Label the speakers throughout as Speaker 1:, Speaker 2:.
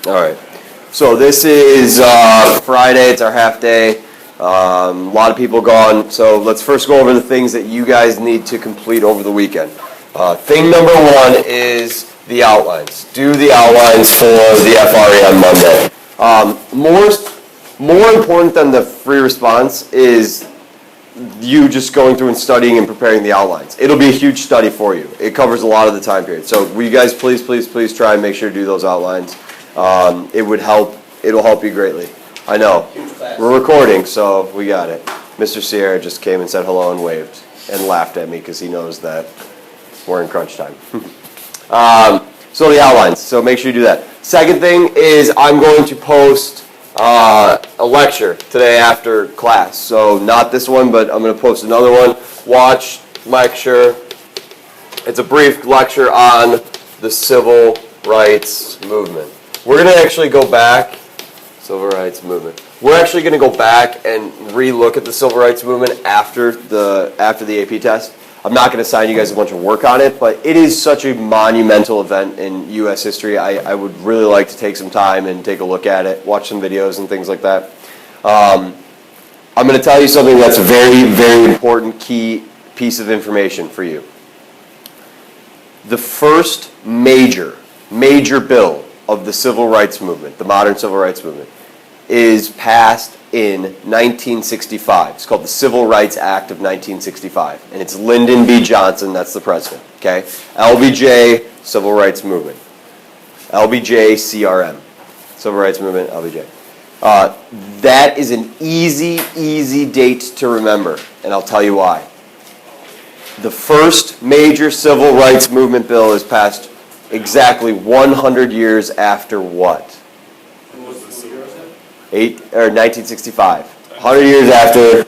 Speaker 1: All right. So this is Friday. It's our half day. A lot of people gone. So let's first go over the things that you guys need to complete over the weekend. Thing number one is the outlines. Do the outlines for the FRE on Monday. More important than the free response is you just going through and studying and preparing the outlines. It'll be a huge study for you. It covers a lot of the time period. So will you guys please try and make sure to do those outlines. It would help. It'll help you greatly. I know. We're recording, so we got it. Mr. Sierra just came and said hello and waved and laughed at me because he knows that we're in crunch time. So the outlines. So make sure you do that. Second thing is I'm going to post a lecture today after class. So not this one, but I'm going to post another one. Watch lecture. It's a brief lecture on the civil rights movement. We're going to actually go back, civil rights movement. We're actually going to go back and re-look at the civil rights movement after the AP test. I'm not going to assign you guys a bunch of work on it, but it is such a monumental event in U.S. history. I would really like to take some time and take a look at it, watch some videos and things like that. I'm going to tell you something that's a very, very important key piece of information for you. The first major bill of the civil rights movement, the modern civil rights movement, is passed in 1965. It's called the Civil Rights Act of 1965, and it's Lyndon B. Johnson, that's the president, okay? LBJ, Civil Rights Movement. LBJ, CRM, Civil Rights Movement, LBJ. That is an easy date to remember, and I'll tell you why. The first major civil rights movement bill is passed exactly 100 years after what? 1965. 100 years after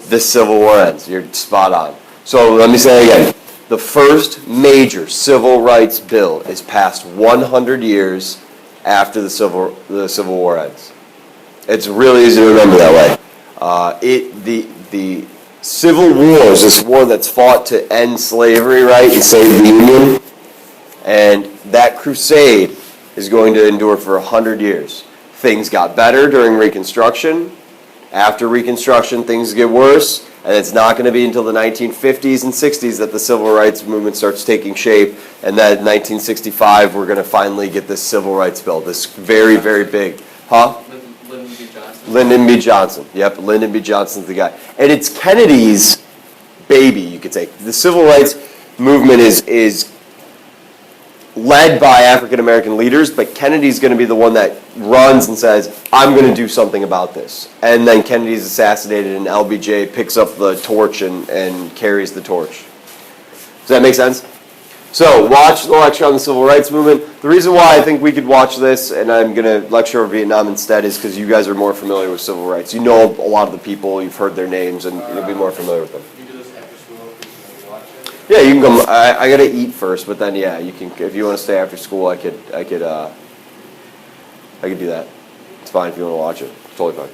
Speaker 1: the Civil War ends. You're spot on. So let me say it again. The first major civil rights bill is passed 100 years after the Civil War ends. It's really easy to remember that way. The Civil War is this war that's fought to end slavery, right, and save the Union. And that crusade is going to endure for 100 years. Things got better during Reconstruction. After Reconstruction, things get worse. And it's not going to be until the 1950s and 60s that the civil rights movement starts taking shape. And then in 1965, we're going to finally get this civil rights bill. This very, very big. Huh?
Speaker 2: Lyndon B. Johnson.
Speaker 1: Lyndon B. Johnson. Yep, Lyndon B. Johnson's the guy. And it's Kennedy's baby, you could say. The civil rights movement is led by African American leaders, but Kennedy's going to be the one that runs and says, I'm going to do something about this. And then Kennedy's assassinated and LBJ picks up the torch and carries the torch. Does that make sense? So watch the lecture on the civil rights movement. The reason why I think we could watch this, and I'm going to lecture over Vietnam instead, is because you guys are more familiar with civil rights. You know a lot of the people, you've heard their names, and you'll be more familiar with them. Yeah, you can come. I gotta eat first, but then yeah, you can. If you want to stay after school, I could do that. It's fine if you want to watch it. It's totally fine.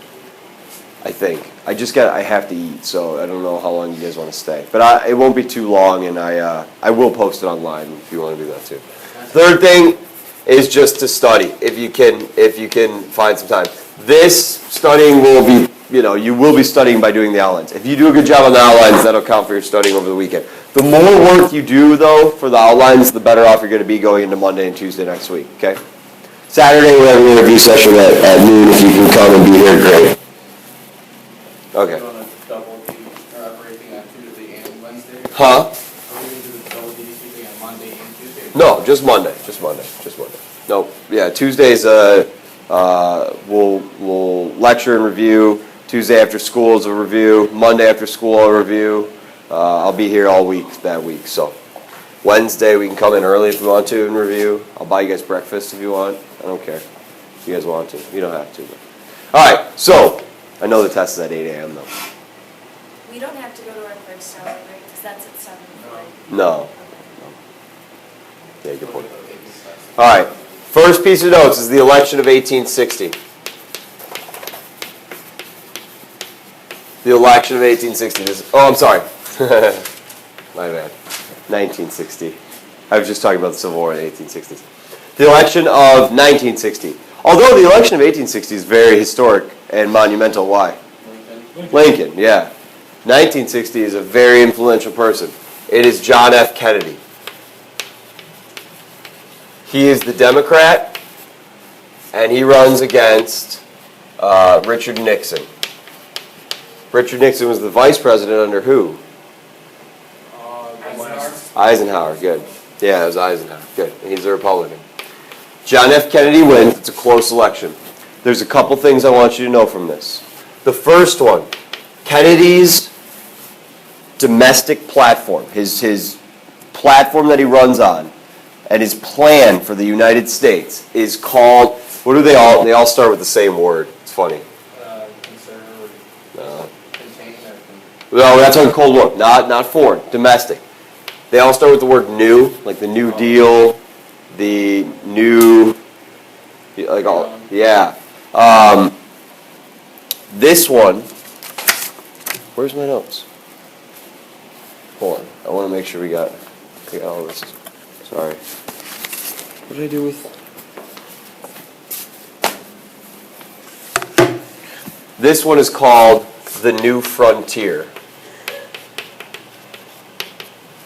Speaker 1: I think I have to eat, so I don't know how long you guys want to stay, but it won't be too long, and I will post it online if you want to do that too. Third thing is just to study if you can find some time. This studying will be. You will be studying by doing the outlines. If you do a good job on the outlines, that'll count for your studying over the weekend. The more work you do, though, for the outlines, the better off you're going to be going into Monday and Tuesday next week, okay? Saturday, we have an interview session at noon. If you can come and be here, great. Okay.
Speaker 2: Are we going to double everything on Tuesday and Wednesday?
Speaker 1: Huh?
Speaker 2: Are we going to do the double DDC thing on Monday and Tuesday?
Speaker 1: No, just Monday. No, yeah, Tuesday's, we'll lecture and review. Tuesday after school is a review. Monday after school, a review. I'll be here all week that week. So Wednesday, we can come in early if we want to and review. I'll buy you guys breakfast if you want. I don't care if you guys want to. You don't have to. But. All right, so I know the test is at 8 a.m. though.
Speaker 3: We don't have to go to our first hour, right? Because that's at 7.
Speaker 1: No. Yeah, good point. All right, first piece of notes is the election of 1860. The election of 1860. I'm sorry. My bad. 1960. I was just talking about the Civil War in the 1860s. The election of 1960. Although the election of 1860 is very historic and monumental. Why? Lincoln, yeah. 1960 is a very influential person. It is John F. Kennedy. He is the Democrat, and he runs against Richard Nixon. Richard Nixon was the vice president under who? Eisenhower, good. Yeah, it was Eisenhower, good. He's a Republican. John F. Kennedy wins. It's a close election. There's a couple things I want you to know from this. The first one, Kennedy's domestic platform, his platform that he runs on, and his plan for the United States is called, what do they all start with the same word. It's funny.
Speaker 2: Conservative.
Speaker 1: No.
Speaker 2: Contain or
Speaker 1: No, that's on Cold War, not foreign, domestic. They all start with the word new, like the New Deal, the new, like all, yeah. This one, where's my notes? Hold on, I want to make sure we got all this. Sorry. What did I do with? This one is called The New Frontier.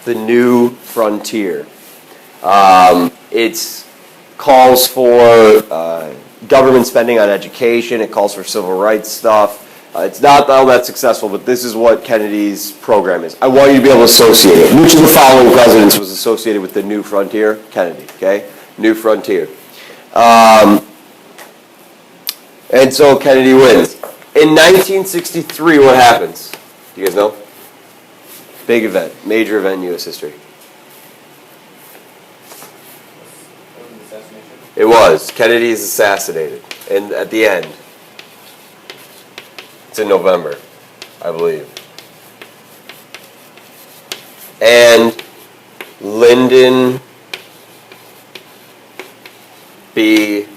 Speaker 1: The New Frontier. It calls for government spending on education. It calls for civil rights stuff. It's not all that successful, but this is what Kennedy's program is. I want you to be able to associate it. Which of the following presidents was associated with the New Frontier? Kennedy, okay? New Frontier. And so Kennedy wins. In 1963, what happens? Do you guys know? Big event, major event in U.S. history.
Speaker 2: assassination?
Speaker 1: It was. Kennedy is assassinated. And at the end, it's in November, I believe. And Lyndon B.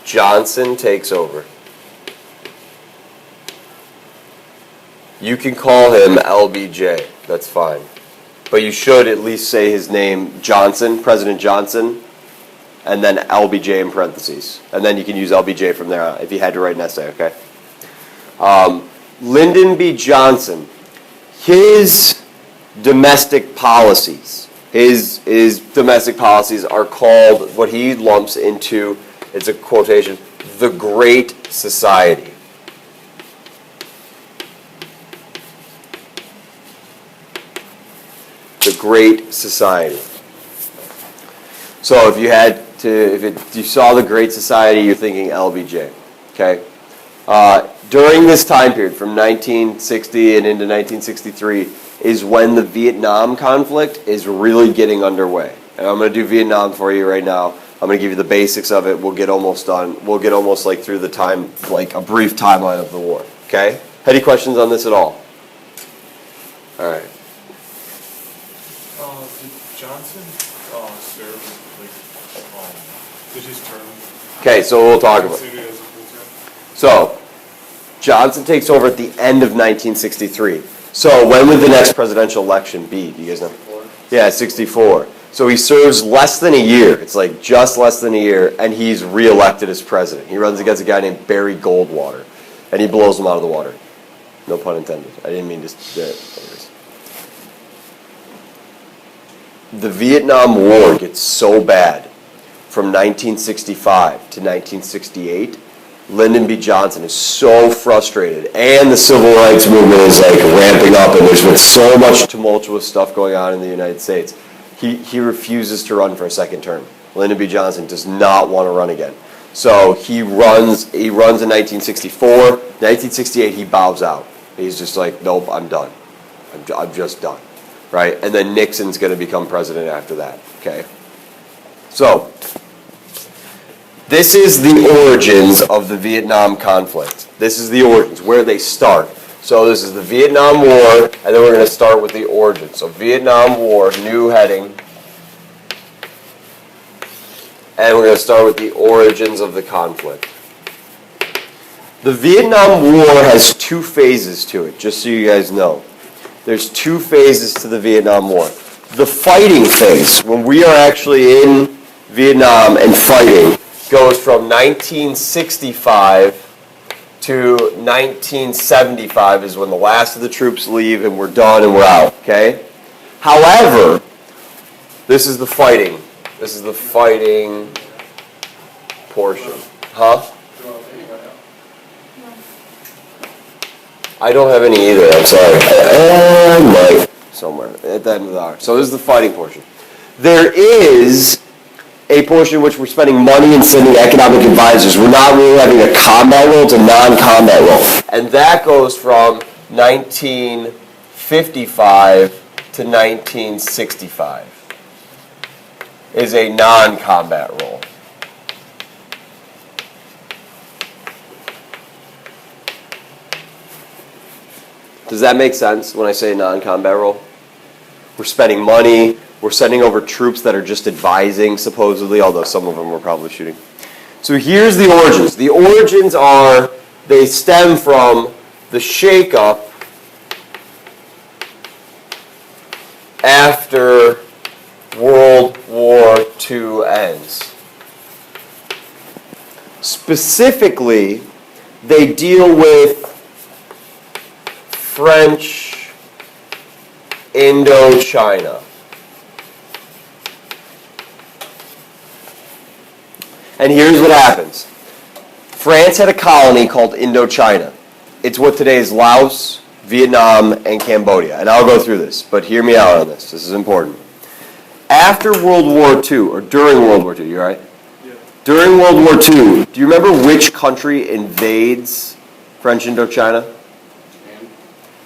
Speaker 1: Johnson takes over. You can call him LBJ. That's fine. But you should at least say his name, Johnson, President Johnson, and then LBJ in parentheses. And then you can use LBJ from there on if you had to write an essay, okay? Lyndon B. Johnson, his domestic policies, his domestic policies are called, what he lumps into, it's a quotation, the Great Society. The Great Society. So if you saw the Great Society, you're thinking LBJ, okay? During this time period, from 1960 and into 1963, is when the Vietnam conflict is really getting underway. And I'm going to do Vietnam for you right now. I'm going to give you the basics of it. We'll get almost done. We'll get almost like through the time, like a brief timeline of the war, okay? Any questions on this at all? All right.
Speaker 4: Did Johnson serve, did his term?
Speaker 1: Okay, so we'll talk about it.
Speaker 4: Considered as a full term?
Speaker 1: So, Johnson takes over at the end of 1963. So when would the next presidential election be? Do you guys know?
Speaker 2: 64.
Speaker 1: Yeah, 64. So he serves less than a year. It's like just less than a year, and he's reelected as president. He runs against a guy named Barry Goldwater, and he blows him out of the water. No pun intended. I didn't mean to. Anyways. The Vietnam War gets so bad from 1965 to 1968. Lyndon B. Johnson is so frustrated, and the civil rights movement is like ramping up, and there's been so much tumultuous stuff going on in the United States. He refuses to run for a second term. Lyndon B. Johnson does not want to run again. So he runs in 1964. 1968, he bows out. He's just like, nope, I'm done. I'm just done. Right? And then Nixon's going to become president after that. Okay? So, this is the origins of the Vietnam conflict. This is the origins, where they start. So this is the Vietnam War, and then we're going to start with the origins. So Vietnam War, new heading. And we're going to start with the origins of the conflict. The Vietnam War has two phases to it, just so you guys know. There's two phases to the Vietnam War. The fighting phase, when we are actually in Vietnam and fighting goes from 1965 to 1975 is when the last of the troops leave and we're done and we're out, okay? However, this is the fighting. This is the fighting portion. Huh? I don't have any either, I'm sorry. I might somewhere at the end of the hour. So this is the fighting portion. There is a portion in which we're spending money and sending economic advisors. We're not really having a combat role, it's a non-combat role. And that goes from 1955 to 1965. Is a non-combat role. Does that make sense when I say non-combat role? We're spending money, we're sending over troops that are just advising, supposedly, although some of them were probably shooting. So here's the origins. The origins are, they stem from the shakeup after World War II ends. Specifically, they deal with French Indochina. And here's what happens. France had a colony called Indochina. It's what today is Laos, Vietnam, and Cambodia. And I'll go through this, but hear me out on this. This is important. After World War II, or during World War II, you all right?
Speaker 4: Yeah.
Speaker 1: During World War II, do you remember which country invades French Indochina?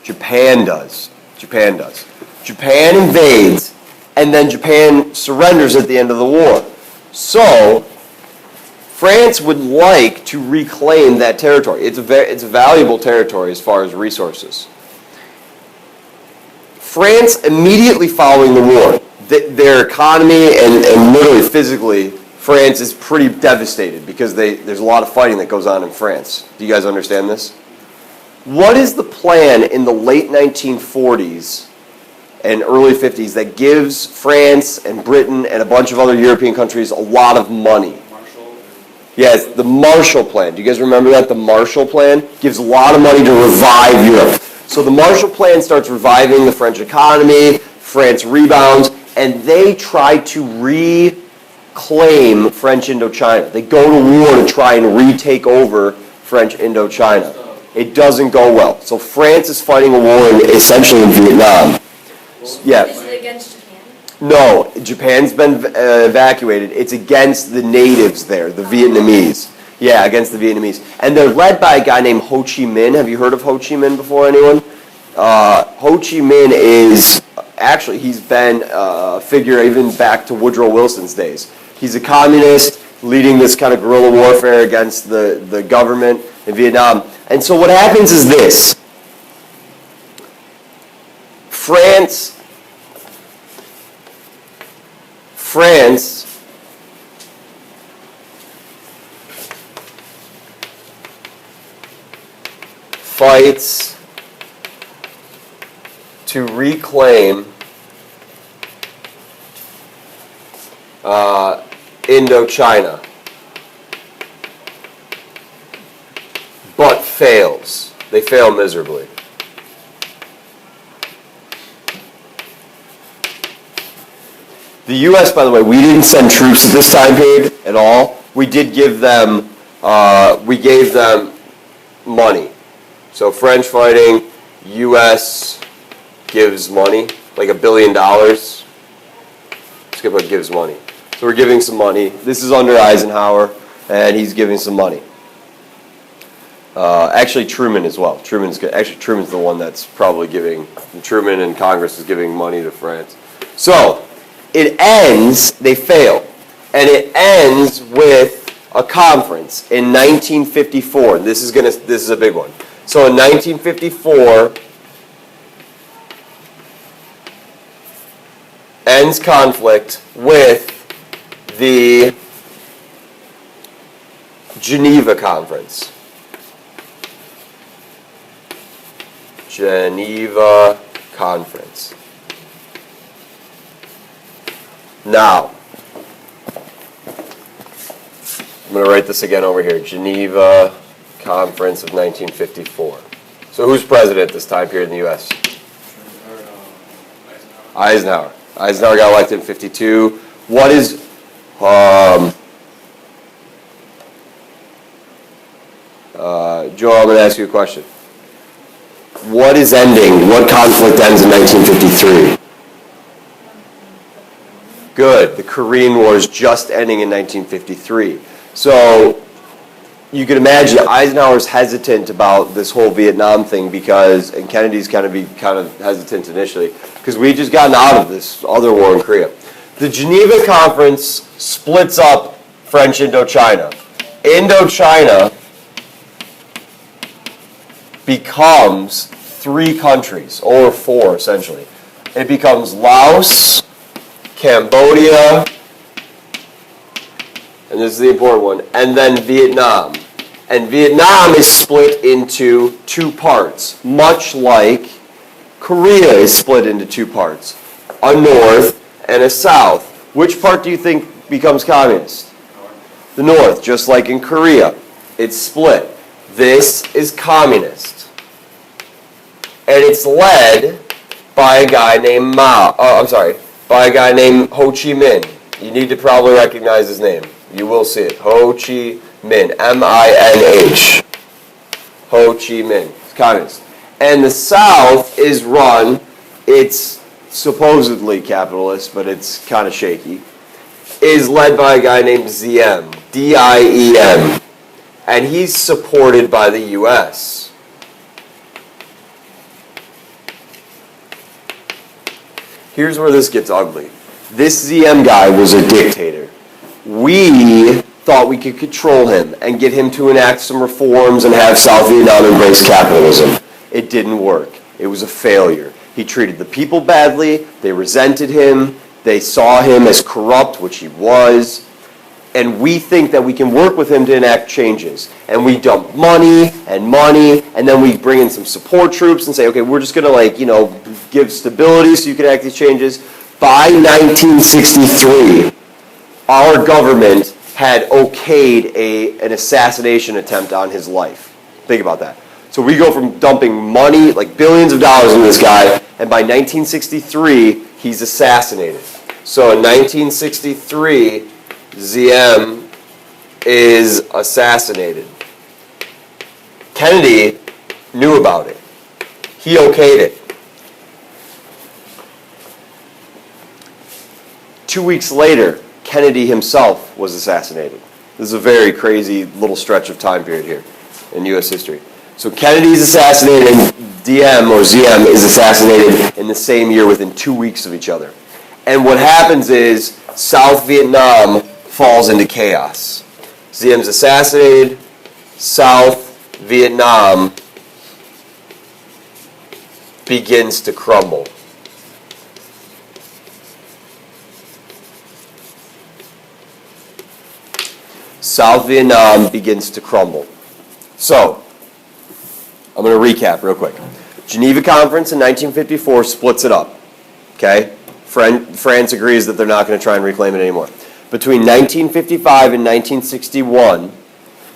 Speaker 1: Japan does. Japan does. Japan invades, and then Japan surrenders at the end of the war. So, France would like to reclaim that territory. It's a valuable territory as far as resources. France, immediately following the war, their economy and literally physically, France is pretty devastated because there's a lot of fighting that goes on in France. Do you guys understand this? What is the plan in the late 1940s and early 50s that gives France and Britain and a bunch of other European countries a lot of money? Yes, the Marshall Plan. Do you guys remember that? The Marshall Plan gives a lot of money to revive Europe. So the Marshall Plan starts reviving the French economy, France rebounds, and they try to reclaim French Indochina. They go to war to try and retake over French Indochina. It doesn't go well. So France is fighting a war essentially in Vietnam. Yeah.
Speaker 3: Is it against Japan?
Speaker 1: No, Japan's been evacuated. It's against the natives there, the Vietnamese. Yeah, against the Vietnamese. And they're led by a guy named Ho Chi Minh. Have you heard of Ho Chi Minh before, anyone? Ho Chi Minh is, actually, he's been a figure even back to Woodrow Wilson's days. He's a communist leading this kind of guerrilla warfare against the government in Vietnam. And so what happens is this. France fights to reclaim Indochina, but fails. They fail miserably. The U.S., by the way, we didn't send troops at this time period at all. We did give them, we gave them money. So French fighting, U.S. gives money, like $1 billion. Skip what gives money. So we're giving some money. This is under Eisenhower, and he's giving some money. Actually, Truman as well. Truman's the one that's probably giving. Truman and Congress is giving money to France. So it ends. They fail, and it ends with a conference in 1954. This is a big one. So in 1954, ends conflict with the Geneva Conference. Geneva Conference. Now, I'm going to write this again over here. Geneva Conference of 1954. So who's president this time period in the U.S.? Eisenhower. Eisenhower got elected in 52. What is, Joel, I'm going to ask you a question. What is ending? What conflict ends in 1953? Good. The Korean War is just ending in 1953. So you can imagine Eisenhower's hesitant about this whole Vietnam thing because, and Kennedy's kind of hesitant initially, because we just gotten out of this other war in Korea. The Geneva Conference splits up French Indochina. Indochina becomes 3 countries, or 4 essentially. It becomes Laos, Cambodia, and this is the important one, and then Vietnam. And Vietnam is split into 2 parts, much like Korea is split into 2 parts, a north and a south. Which part do you think becomes communist? The north, just like in Korea. It's split. This is communist. And it's led by a guy named by a guy named Ho Chi Minh. You need to probably recognize his name. You will see it. Ho Chi Minh. M-I-N-H. Ho Chi Minh. It's communist. And the South is run, it's supposedly capitalist, but it's kind of shaky, is led by a guy named Diem. D-I-E-M. And he's supported by the U.S. Here's where this gets ugly. This ZM guy was a dictator. We thought we could control him and get him to enact some reforms and have South Vietnam embrace capitalism. It didn't work. It was a failure. He treated the people badly. They resented him. They saw him as corrupt, which he was. And we think that we can work with him to enact changes. And we dump money, and then we bring in some support troops and say, okay, we're just going to give stability so you can enact these changes. By 1963, our government had okayed an assassination attempt on his life. Think about that. So we go from dumping money, like billions of dollars into this guy, and by 1963, he's assassinated. So in 1963, ZM is assassinated. Kennedy knew about it. He okayed it. 2 weeks later, Kennedy himself was assassinated. This is a very crazy little stretch of time period here in U.S. history. So Kennedy's assassinated and DM or ZM is assassinated in the same year within 2 weeks of each other. And what happens is South Vietnam falls into chaos. ZM's assassinated, South Vietnam begins to crumble. South Vietnam begins to crumble. So, I'm going to recap real quick. Geneva Conference in 1954 splits it up. Okay? France agrees that they're not going to try and reclaim it anymore. Between 1955 and 1961,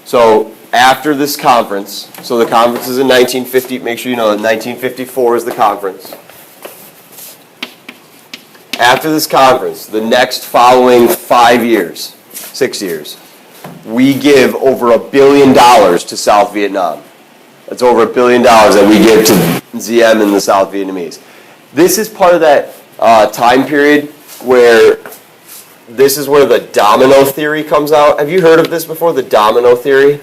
Speaker 1: so after this conference, so the conference is in 1950, make sure you know that 1954 is the conference. After this conference, the next following 5 years, 6 years, we give over $1 billion to South Vietnam. That's over $1 billion that we give to ZM and the South Vietnamese. This is part of that time period where this is where the domino theory comes out. Have you heard of this before, the domino theory?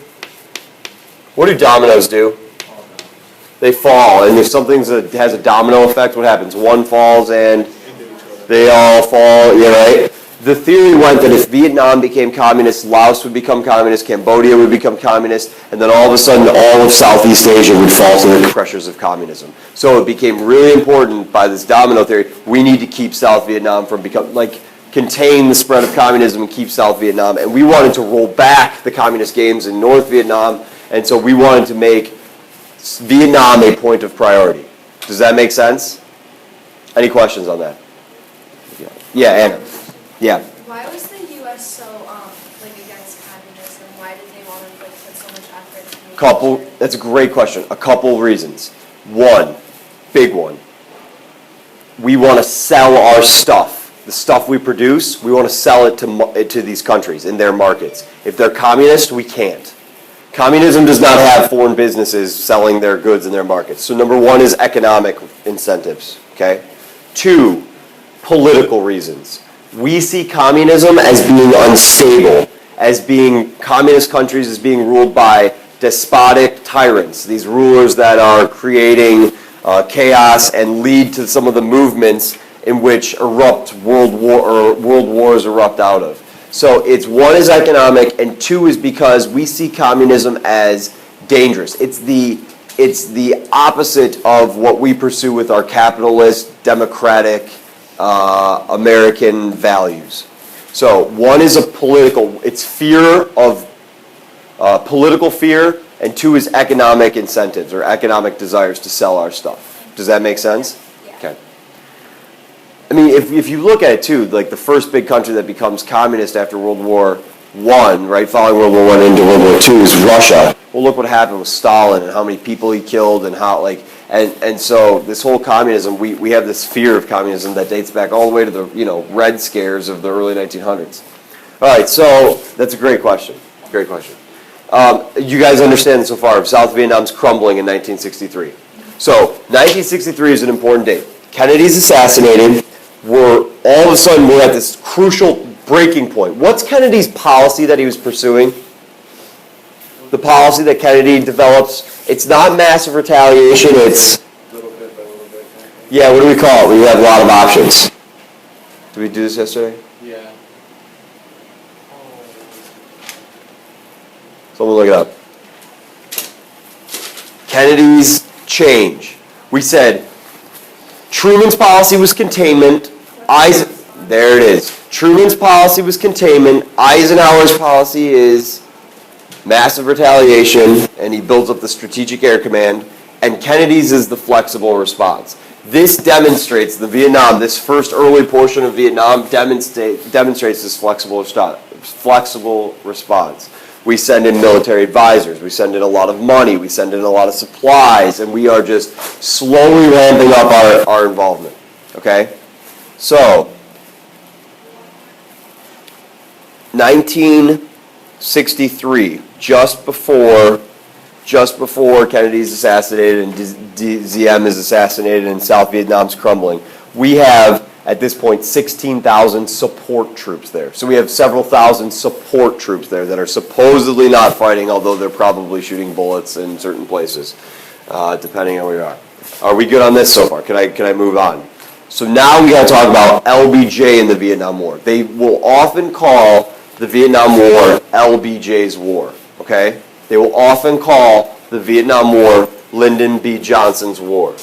Speaker 1: What do dominoes do? They fall, and if something has a domino effect, what happens? One falls and they all fall, right? The theory went that if Vietnam became communist, Laos would become communist, Cambodia would become communist, and then all of a sudden all of Southeast Asia would fall to the pressures of communism. So it became really important by this domino theory, we need to keep South Vietnam from contain the spread of communism and keep South Vietnam. And we wanted to roll back the communist games in North Vietnam, and so we wanted to make Vietnam a point of priority. Does that make sense? Any questions on that? Yeah, Anna. Yeah.
Speaker 3: Why was the U.S. so against communism? spend so much effort to make
Speaker 1: Couple,
Speaker 3: sure.
Speaker 1: that's a great question. A couple reasons. One, big one. We want to sell our stuff. The stuff we produce, we want to sell it to these countries in their markets. If they're communist, we can't. Communism does not have foreign businesses selling their goods in their markets. So number one is economic incentives, okay? Two, political reasons. We see communism as being unstable, as being communist countries as being ruled by despotic tyrants, these rulers that are creating chaos and lead to some of the movements in which world wars erupt out of. So it's one is economic, and two is because we see communism as dangerous. It's the opposite of what we pursue with our capitalist, democratic, American values. So one is it's fear of political fear, and two is economic incentives or economic desires to sell our stuff. Does that make sense?
Speaker 3: Yeah.
Speaker 1: Okay. I mean, if you look at it too, like the first big country that becomes communist after World War I, right, following World War I into World War II is Russia. Well, look what happened with Stalin and how many people he killed and how, like, and so this whole communism, we have this fear of communism that dates back all the way to the, Red Scares of the early 1900s. All right, so that's a great question. Great question. You guys understand so far, South Vietnam's crumbling in 1963. So 1963 is an important date. Kennedy's assassinated. All of a sudden, we're at this crucial breaking point. What's Kennedy's policy that he was pursuing? The policy that Kennedy develops, it's not massive retaliation, it's...
Speaker 2: Little bit by little bit.
Speaker 1: Yeah, what do we call it? We have a lot of options. Did we do this yesterday?
Speaker 2: Yeah.
Speaker 1: Someone look it up. Kennedy's change. We said Truman's policy was containment. There it is. Truman's policy was containment. Eisenhower's policy is massive retaliation, and he builds up the Strategic Air Command. And Kennedy's is the flexible response. This demonstrates this first early portion of Vietnam demonstrates this flexible response. We send in military advisors. We send in a lot of money. We send in a lot of supplies. And we are just slowly ramping up our involvement. Okay? So, 1963, just before Kennedy's assassinated and Diem is assassinated and South Vietnam's crumbling, we have, at this point, 16,000 support troops there. So we have several thousand support troops there that are supposedly not fighting, although they're probably shooting bullets in certain places, depending on where you are. Are we good on this so far? Can I move on? So now we got to talk about LBJ in the Vietnam War. They will often call the Vietnam War LBJ's war, okay? They will often call the Vietnam War Lyndon B. Johnson's war.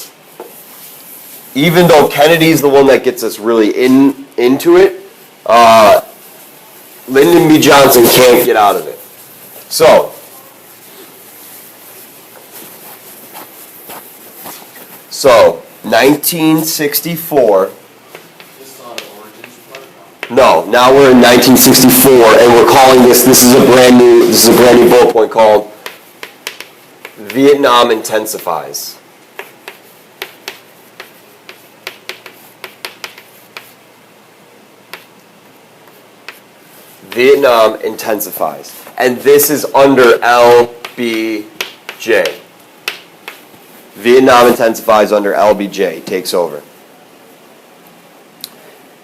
Speaker 1: Even though Kennedy's the one that gets us really into it, Lyndon B. Johnson can't get out of it. So 1964.
Speaker 2: This is not an origins part?
Speaker 1: No, now we're in 1964, and we're calling this is a brand new bullet point called Vietnam Intensifies. Vietnam intensifies. And this is under LBJ. Vietnam intensifies under LBJ, takes over.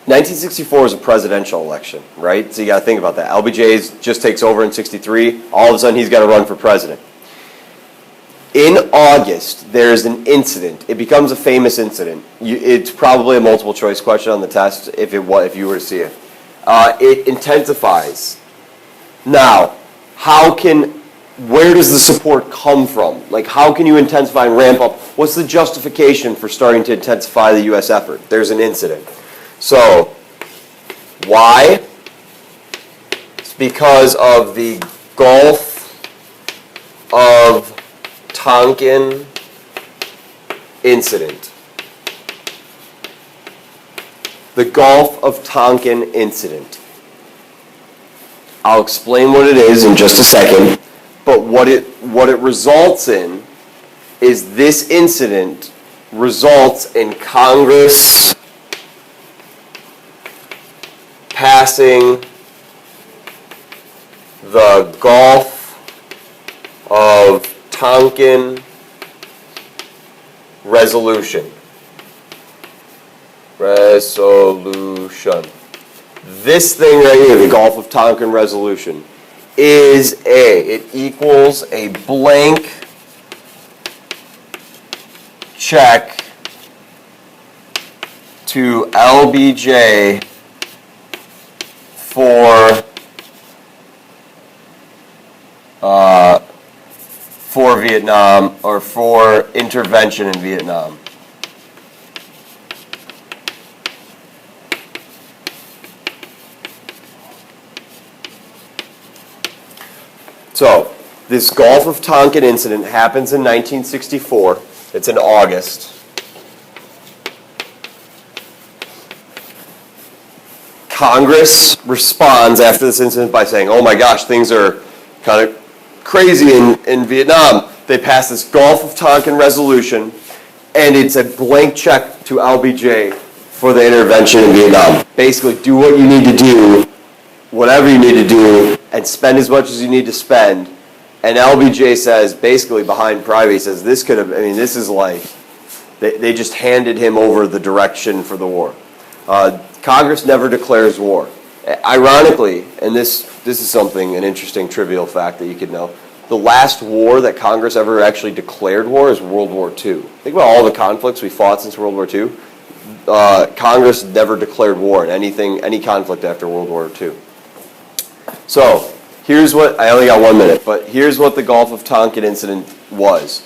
Speaker 1: 1964 is a presidential election, right? So you got to think about that. LBJ just takes over in 63. All of a sudden, he's got to run for president. In August, there's an incident. It becomes a famous incident. It's probably a multiple choice question on the test if you were to see it. It intensifies. Now, where does the support come from? Like, how can you intensify and ramp up? What's the justification for starting to intensify the U.S. effort? There's an incident. So, why? It's because of the Gulf of Tonkin incident. The Gulf of Tonkin incident. I'll explain what it is in just a second, But what it results in is this incident results in Congress passing the Gulf of Tonkin resolution. This thing right here, the Gulf of Tonkin resolution, it equals a blank check to LBJ for Vietnam, or for intervention in Vietnam. So, this Gulf of Tonkin incident happens in 1964. It's in August. Congress responds after this incident by saying, oh my gosh, things are kind of crazy in Vietnam. They pass this Gulf of Tonkin resolution, and it's a blank check to LBJ for the intervention in Vietnam. Basically, do what you need to do, whatever you need to do, and spend as much as you need to spend. And LBJ says, basically behind private, he says, this could have, I mean, this is like, they just handed him over the direction for the war. Congress never declares war. Ironically, and this is something, an interesting trivial fact that you could know, the last war that Congress ever actually declared war is World War II. Think about all the conflicts we fought since World War II. Congress never declared war in any conflict after World War II. So, here's what, I only got 1 minute, but here's what the Gulf of Tonkin incident was.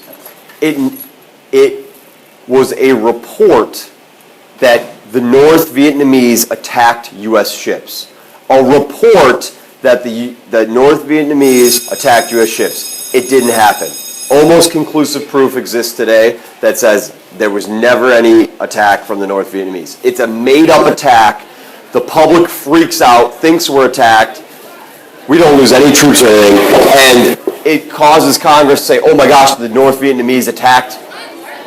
Speaker 1: It was a report that the North Vietnamese attacked U.S. ships. A report that the North Vietnamese attacked U.S. ships. It didn't happen. Almost conclusive proof exists today that says there was never any attack from the North Vietnamese. It's a made-up attack. The public freaks out, thinks we're attacked. We don't lose any troops or anything. And it causes Congress to say, oh my gosh, the North Vietnamese attacked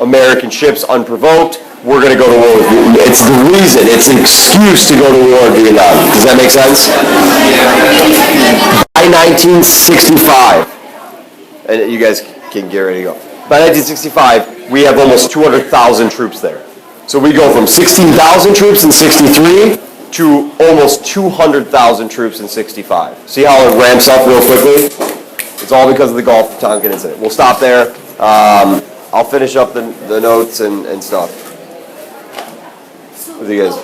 Speaker 1: American ships unprovoked. We're going to go to war with Vietnam. It's the reason. It's an excuse to go to war in Vietnam. Does that make sense? By 1965, and you guys can get ready to go. By 1965, we have almost 200,000 troops there. So we go from 16,000 troops in 63 to almost 200,000 troops in 65. See how it ramps up real quickly? It's all because of the Gulf of Tonkin incident. We'll stop there. I'll finish up the notes and stuff with you guys.